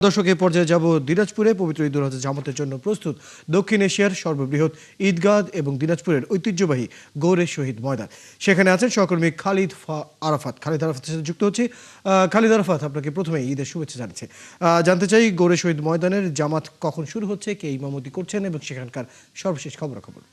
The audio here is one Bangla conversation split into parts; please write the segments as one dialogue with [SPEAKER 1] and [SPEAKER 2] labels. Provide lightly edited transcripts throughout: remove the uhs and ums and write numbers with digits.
[SPEAKER 1] দর্শক এই পর্যায়ে যাব দিনাজপুরে পবিত্র ঈদুল আজহা জামাতের জন্য প্রস্তুত দক্ষিণ এশিয়ার সর্ববৃহৎ ঈদগাহ এবং দিনাজপুরের ঐতিহ্যবাহী গৌরে শহীদ ময়দান। সেখানে আছেন সহকর্মী খালিদ আরাফাত। খালিদ আরাফাতের সাথে যুক্ত হচ্ছে। খালিদ আরাফাত, আপনাকে প্রথমে ঈদের শুভেচ্ছা জানাচ্ছি। জানতে চাই গৌরে শহীদ ময়দানের জামাত কখন শুরু হচ্ছে, কে ইমামতি করছেন এবং সেখানকার সর্বশেষ খবরাখবর।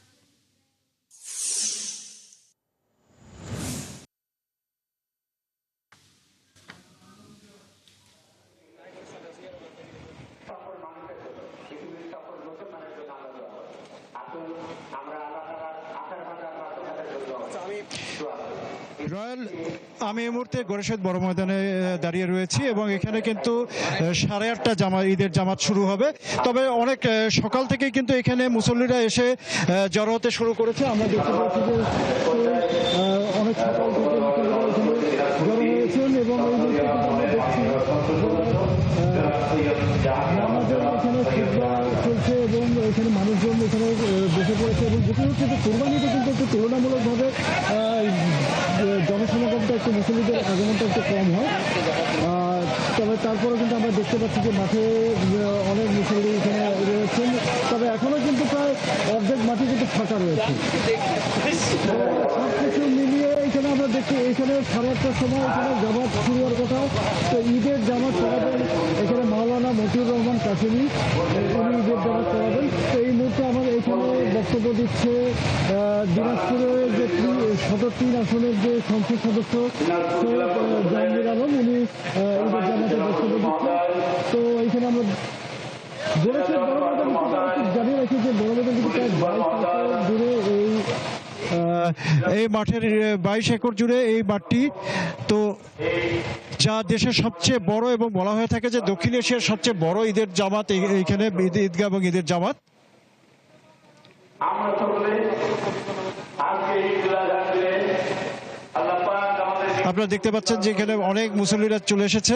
[SPEAKER 2] রয়্যাল, আমি এই মুহূর্তে গৌরে শহীদ বড় ময়দানে দাঁড়িয়ে রয়েছি এবং এখানে কিন্তু 8:30 ঈদের জামাত শুরু হবে। তবে অনেক সকাল থেকেই কিন্তু এখানে মুসল্লিরা এসে জড়ো হতে শুরু করেছে। আমরা দেখতে পাচ্ছি যে অনেক সকাল থেকে মুসল্লিরা এখানে জড়ো হয়েছেন এবং এই মুহূর্তে আমরা দেখছি নামাজের এখানে সিজদা চলছে এবং এখানে মানুষজন এখানে বসে পড়েছে এবং যেটি হচ্ছে যে কোরবানিতে কিন্তু একটু তুলনামূলকভাবে জনসমাগমটা একটু মুসল্লিদের আগমনটা একটু কম হয়। তবে তারপরে কিন্তু আমরা দেখতে পাচ্ছি যে মাঠে অনেক মুসল্লি এখানে রয়েছেন। তবে এখনও কিন্তু প্রায় অর্ধেক মাঠে কিন্তু ফাঁকা রয়েছে। সব কিছু মিলিয়ে এখানে আমরা দেখছি এখানে 8:30টার সময় এখানে জামাত শুরু হওয়ার কথা। তো ঈদের জামাত করাবেন এখানে মাওলানা মতিউর রহমান কাসেমি, উনি ঈদের জামাত করাবেন। তো এই মুহূর্তে আমার এখানে বক্তব্য দিচ্ছে দিনাজপুরের যে সদর 3 আসনের যে সংসদ সদস্য জাহাঙ্গীর আলম, উনি ঈদের জামাতে বক্তব্য দিচ্ছেন। তো এইখানে আমরা বলেছি বড় ময়দান জানিয়ে রাখি যে বড় ময়দান কিন্তু প্রায় 22 একর জুড়ে এই মাঠের 22 একর জুড়ে এই মাঠটি, তো যা দেশের সবচেয়ে বড় এবং বলা হয়ে থাকে যে দক্ষিণ এশিয়ার সবচেয়ে বড় ঈদের জামাত এইখানে ঈদগাহ এবং ঈদের জামাত। আপনারা দেখতে পাচ্ছেন যে এখানে অনেক মুসল্লিরা চলে এসেছে।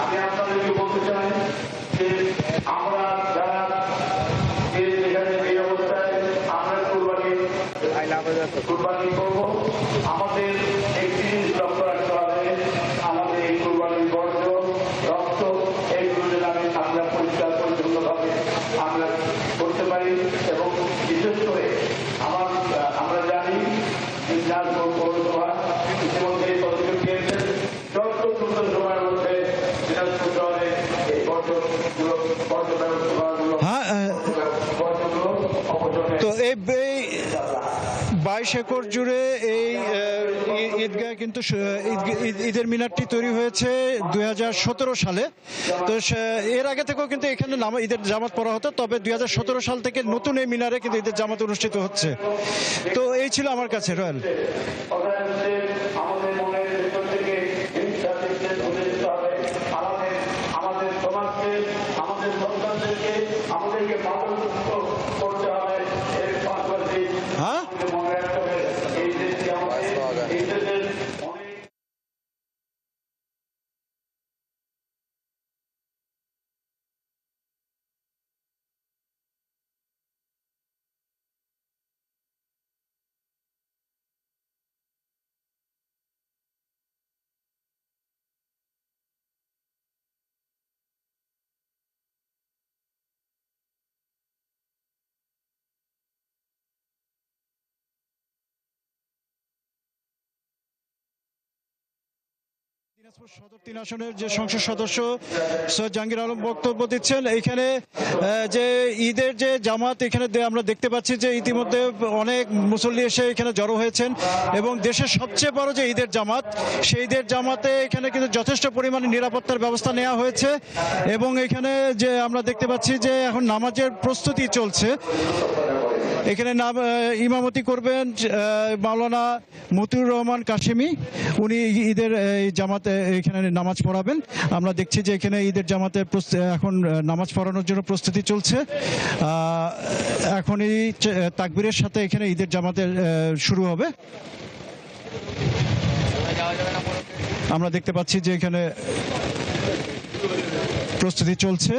[SPEAKER 3] আমি আপনাদেরকে বলতে চাই যে আমরা যারা এই অবস্থায় আমরা কুরবানি করবো, আমাদের একটি জিনিস লক্ষ্য রাখতে হবে, আমাদের এই কুরবানির বর্জ্য রক্ত এইগুলো যেন আমরা পরিষ্কার পরিচ্ছন্নভাবে আমরা করতে পারি। এবং বিশেষ করে আমরা জানি দিনাজপুর পৌরসভা ইতিমধ্যে পদক্ষেপ নিয়েছেন, যত দ্রুত সময়ের মধ্যে দিনাজপুর শহরে এই বর্জ্যগুলো ব্যবস্থাপনাগুলো
[SPEAKER 2] তো এই 22 একর জুড়ে এই ঈদগাহ কিন্তু ঈদের মিনারটি তৈরি হয়েছে 2017 সালে। তো এর আগে থেকেও কিন্তু এখানে ঈদের জামাত পড়া হতো, তবে 2017 সাল থেকে নতুন এই মিনারে কিন্তু ঈদের জামাত অনুষ্ঠিত হচ্ছে। তো এই ছিল আমার কাছে রয়্যাল।
[SPEAKER 3] আমাদের সমাজকে, আমাদের সন্তানদেরকে আমাদেরকে করতে হবে। এর পাশাপাশি মনে রাখতে হবে এই দেশকে আমাদের এই দেশের অনেক
[SPEAKER 2] দিনাজপুর সদর 3 আসনের যে সংসদ সদস্য সৈয়দ জাহাঙ্গীর আলম বক্তব্য দিচ্ছেন। এখানে যে ঈদের যে জামাত এখানে আমরা দেখতে পাচ্ছি যে ইতিমধ্যে অনেক মুসল্লি এসে এখানে জড়ো হয়েছেন এবং দেশের সবচেয়ে বড় যে ঈদের জামাত, সেই ঈদের জামাতে এখানে কিন্তু যথেষ্ট পরিমাণে নিরাপত্তার ব্যবস্থা নেওয়া হয়েছে এবং এখানে যে আমরা দেখতে পাচ্ছি যে এখন নামাজের প্রস্তুতি চলছে।
[SPEAKER 4] এখানে ইমামতি করবেন মাওলানা মতিউর রহমান কাশেমি। উনি ঈদের এই জামাতে এখানে নামাজ পড়াবেন। আমরা দেখছি যে এখানে ঈদের জামাতে এখন নামাজ পড়ানোর জন্য প্রস্তুতি চলছে। এখন এই তাকবীরের সাথে এখানে ঈদের জামাতে শুরু হবে। আমরা দেখতে পাচ্ছি যে এখানে প্রস্তুতি চলছে।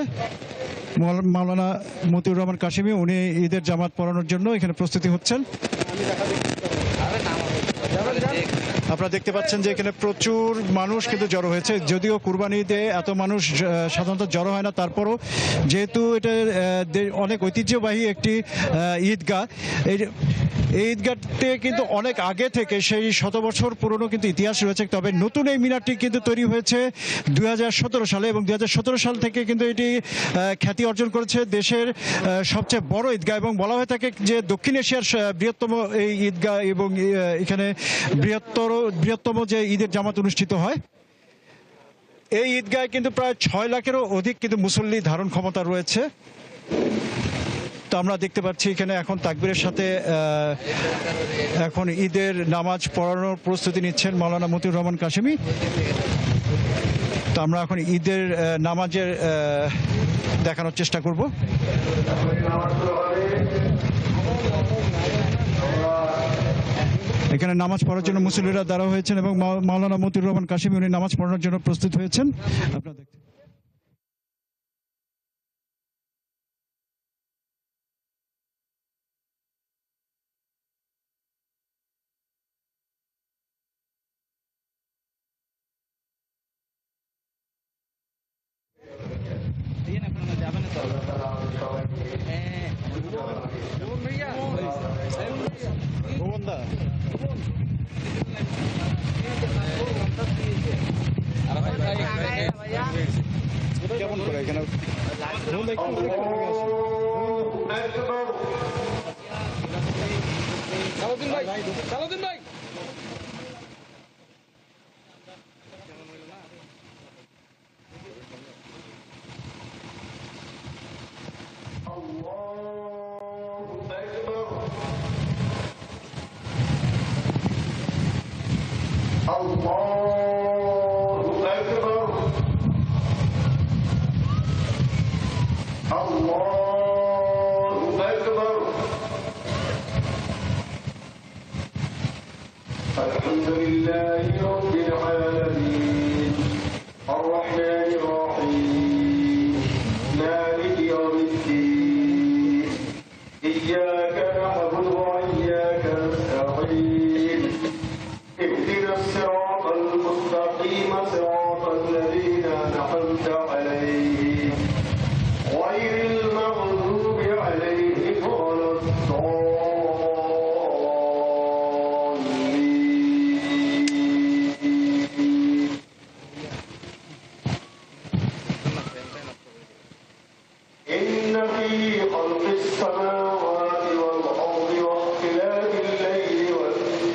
[SPEAKER 4] মাওলানা মতিউর রহমান কাশেমি উনি ঈদের জামাত পড়ানোর জন্য এখানে প্রস্তুতি হচ্ছেন। আপনারা দেখতে পাচ্ছেন যে এখানে প্রচুর মানুষ কিন্তু জড়ো হয়েছে। যদিও কুরবানি ঈদে এত মানুষ সাধারণত জড়ো হয় না, তারপরও যেহেতু এটা অনেক ঐতিহ্যবাহী একটি ঈদগাহ, এই ঈদগাহতে কিন্তু অনেক আগে থেকে সেই 100 বছর পুরনো কিন্তু ইতিহাস রয়েছে। তবে নতুন এই মিনারটি কিন্তু তৈরি হয়েছে 2017 সালে এবং 2017 সাল থেকে কিন্তু এটি খ্যাতি অর্জন করেছে দেশের সবচেয়ে বড় ঈদগাহ এবং বলা হয়ে থাকে যে দক্ষিণ এশিয়ার বৃহত্তম এই ঈদগাহ এবং এখানে বৃহত্তম যে ঈদের জামাত অনুষ্ঠিত হয়। এই ঈদগাহে কিন্তু প্রায় 6 লাখেরও অধিক কিন্তু মুসল্লি ধারণ ক্ষমতা রয়েছে। তো আমরা দেখতে পাচ্ছি এখানে এখন তাকবীরের সাথে এখন ঈদের নামাজ পড়ানোর প্রস্তুতি নিচ্ছেন মাওলানা মতিউর রহমান কাশেমি। তো আমরা এখন ঈদের নামাজের দেখানোর চেষ্টা করব। এখানে নামাজ পড়ার জন্য মুসল্লিরা দাঁড়া হয়েছেন এবং মাওলানা মতিউর রহমান কাশেমি উনি নামাজ পড়ানোর জন্য প্রস্তুত হয়েছেন। আপনারা দেখতে কেমন করে এখানে
[SPEAKER 5] সালাউদ্দিন ভাই
[SPEAKER 3] الحمد لله رب العالمين الرحمن الرحيم مالك يوم الدين إياك نعبد وإياك نستعين اهدنا الصراط المستقيم صراط الذين أنعمت عليهم غير المغضوب عليهم ولا الضالين. إن في خلق السماوات والأرض واختلاف الليل والنهار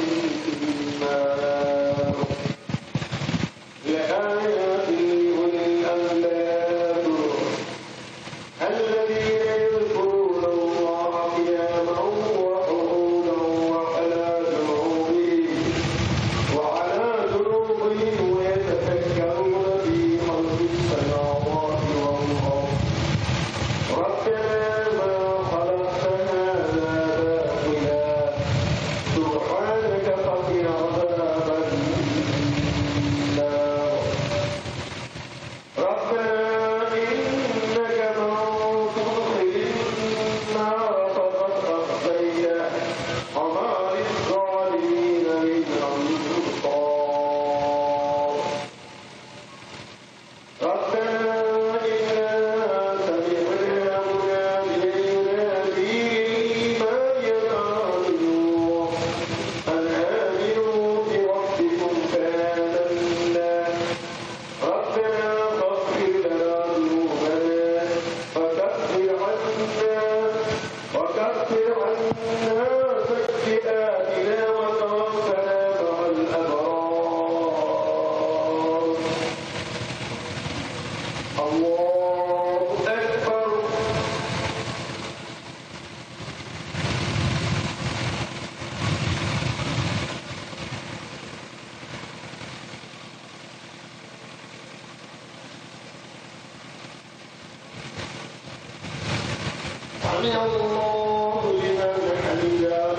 [SPEAKER 3] سمع الله لمن حمده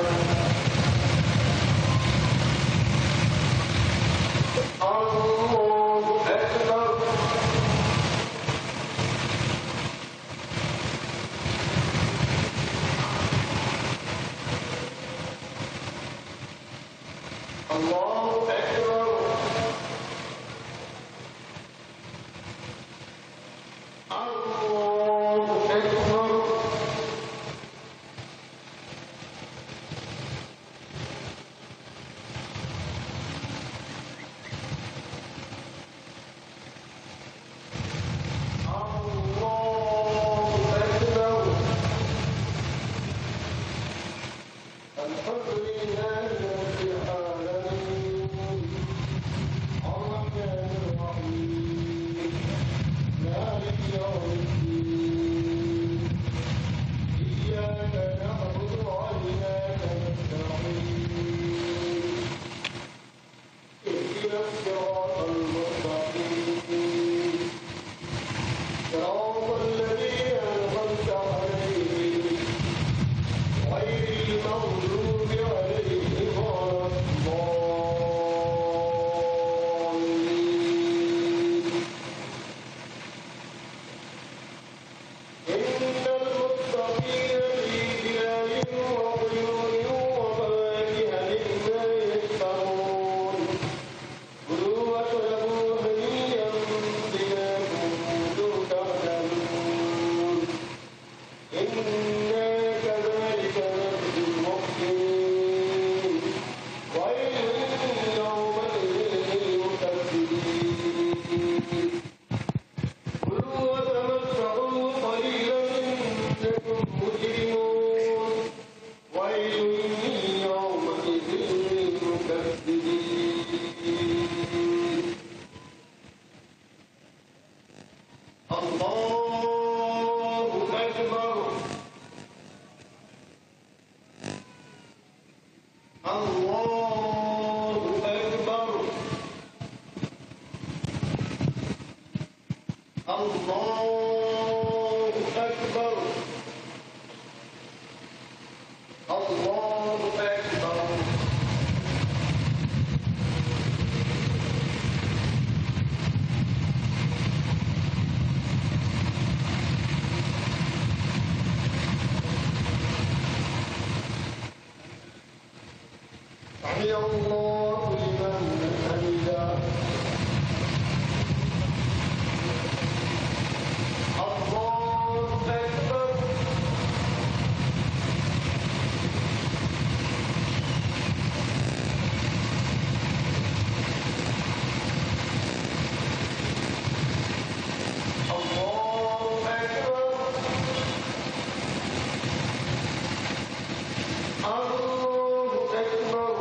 [SPEAKER 3] الله أكبر الله أكبر الله أكبر الله أكبر الحمد لله رب العالمين الرحمن الرحيم مالك يوم الدين إياك نعبد وإياك نستعين اهدنا الصراط المستقيم صراط الذين أنعمت عليهم غير المغضوب عليهم ولا الضالين إن المتقين في ظلال وعيون وفواكه مما يشتهون كلوا واشربوا هنيئا بما كنتم تعملون إنا كذلك نجزي المحسنين ويل يومئذ للمكذبين كلوا وتمتعوا قليلا إنكم مجرمون ويل يومئذ للمكذبين الله أكبر الله أكبر الله أكبر الله أكبر سمع الله لمن حمده الله أكبر الله أكبر الله أكبر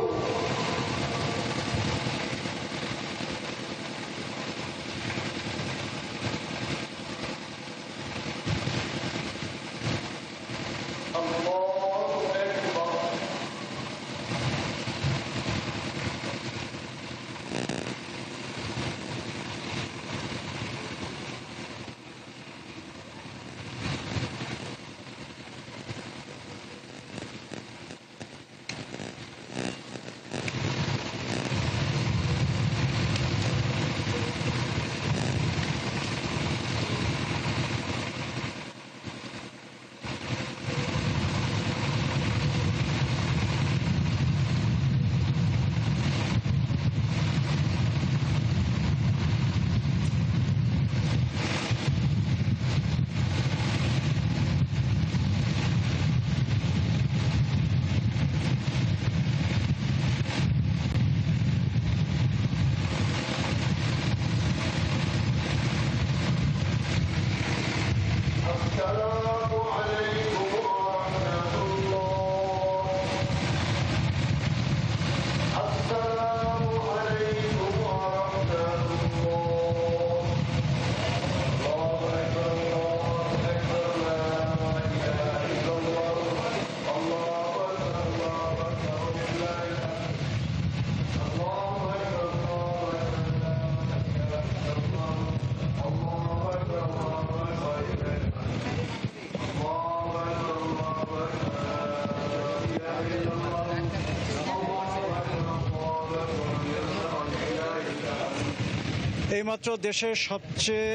[SPEAKER 4] এইমাত্র দেশের সবচেয়ে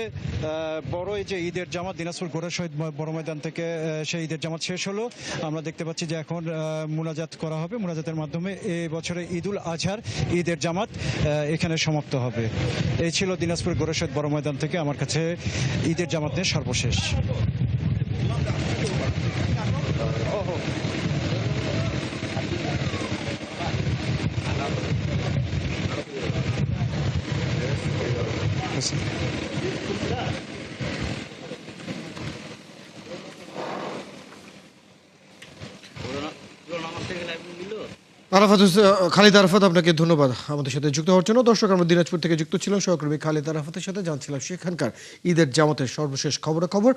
[SPEAKER 4] বড় এই যে ঈদের জামাত দিনাজপুর গোরা শহীদ বড় ময়দান থেকে সেই ঈদের জামাত শেষ হলো। আমরা দেখতে পাচ্ছি যে এখন মুনাজাত করা হবে, মুনাজাতের মাধ্যমে এই বছরে ঈদুল আজহার ঈদের জামাত এখানে সমাপ্ত হবে। এই ছিল দিনাজপুর গোরা শহীদ বড় ময়দান থেকে আমার কাছে ঈদের জামাত নিয়ে সর্বশেষ।
[SPEAKER 1] খালিদ আরাফাত, আপনাকে ধন্যবাদ আমাদের সাথে যুক্ত হওয়ার জন্য। দর্শক, আমরা দিনাজপুর থেকে যুক্ত ছিলাম সহকর্মী খালিদ আরাফাতের সাথে, জানছিলাম সেখানকার ঈদের জামাতের সর্বশেষ খবরাখবর।